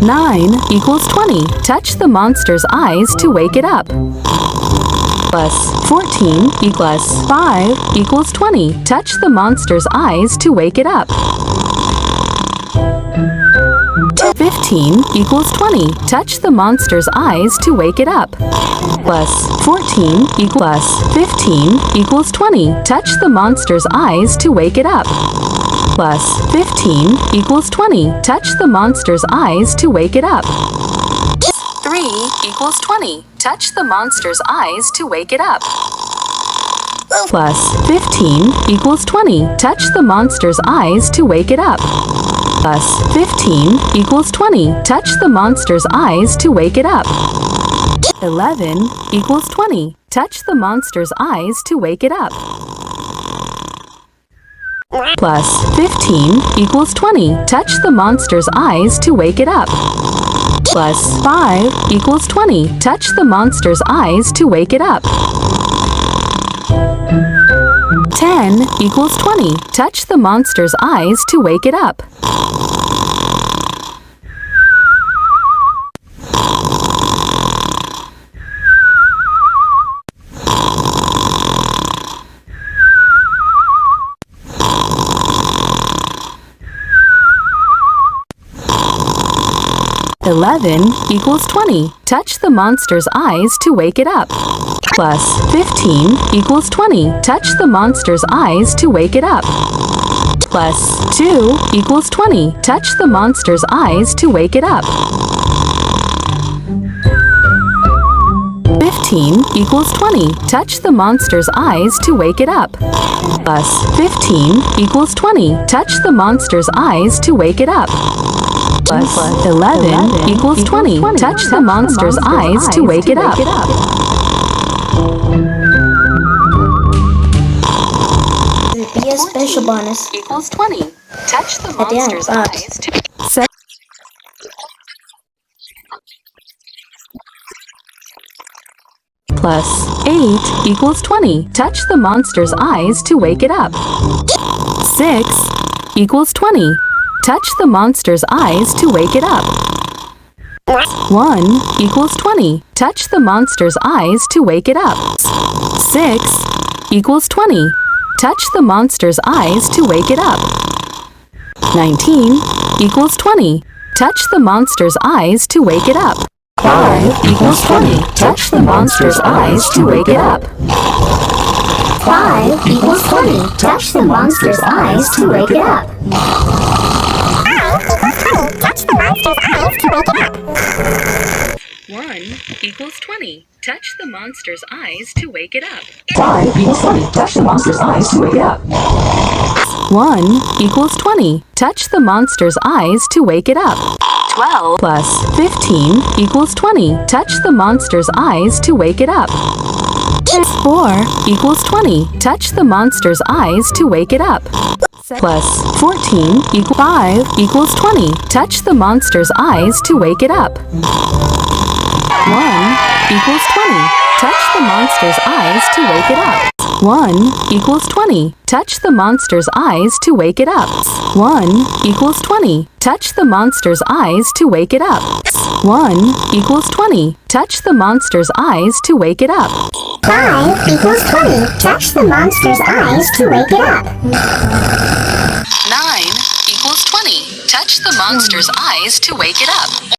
9 equals 20. Touch the monster's eyes to wake it up. Plus 14 equals 5 equals 20. Touch the monster's eyes to wake it up. 15 equals 20. Touch the monster's eyes to wake it up. Plus 14 equals 15 equals 20. Touch the monster's eyes to wake it up. Plus 15 equals 20. Touch the monster's eyes to wake it up. 3 equals 20. Touch the monster's eyes to wake it up. Plus 15 equals 20. Touch the monster's eyes to wake it up. Plus 15 equals 20. Touch the monster's eyes to wake it up. 11 equals 20. Touch the monster's eyes to wake it up. Plus 15 equals 20. Touch the monster's eyes to wake it up. Plus 5 equals 20. Touch the monster's eyes to wake it up. 10 equals 20. Touch the monster's eyes to wake it up. 11 equals 20. Touch the monster's eyes to wake it up. Plus 15 equals 20. Touch the monster's eyes to wake it up. Plus 2 equals 20. Touch the monster's eyes to wake it up. 15 equals 20. Touch the monster's eyes to wake it up. Plus 15 equals 20. Touch the monster's eyes to wake it up. Plus 11 equals 20. Touch the monster's eyes to wake it up. Be a special bonus. Equals 20. Touch the monster's eyes to... Plus 8 equals 20. Touch the monster's eyes to wake it up. 6 equals 20. Touch the monster's eyes to wake it up. 1 equals 20. Touch the monster's eyes to wake it up. 6 equals 20. Touch the monster's eyes to wake it up. 19 equals 20. Touch the monster's eyes to wake it up. 5 equals 20. Touch the monster's eyes to wake it up. 5 equals 20. Touch the monster's eyes to wake it up. 1 equals 20. Touch the monster's eyes to wake it up. 5 equals 20. Touch the monster's eyes to wake it up. 1 equals 20. Touch the monster's eyes to wake it up. 12 plus 15 equals 20. Touch the monster's eyes to wake it up. 4 equals 20. Touch the monster's eyes to wake it up. Plus 14 equals 5 equals 20. Touch the monster's eyes to wake it up. 1 equals 20. Touch the monster's eyes to wake it up. 1 equals 20. Touch the monster's eyes to wake it up. 1 equals 20. Touch the monster's eyes to wake it up. 1 equals 20. Touch the monster's eyes to wake it up. 5 equals 20. Touch the monster's eyes to wake it up. 9 equals 20. Touch the monster's eyes to wake it up.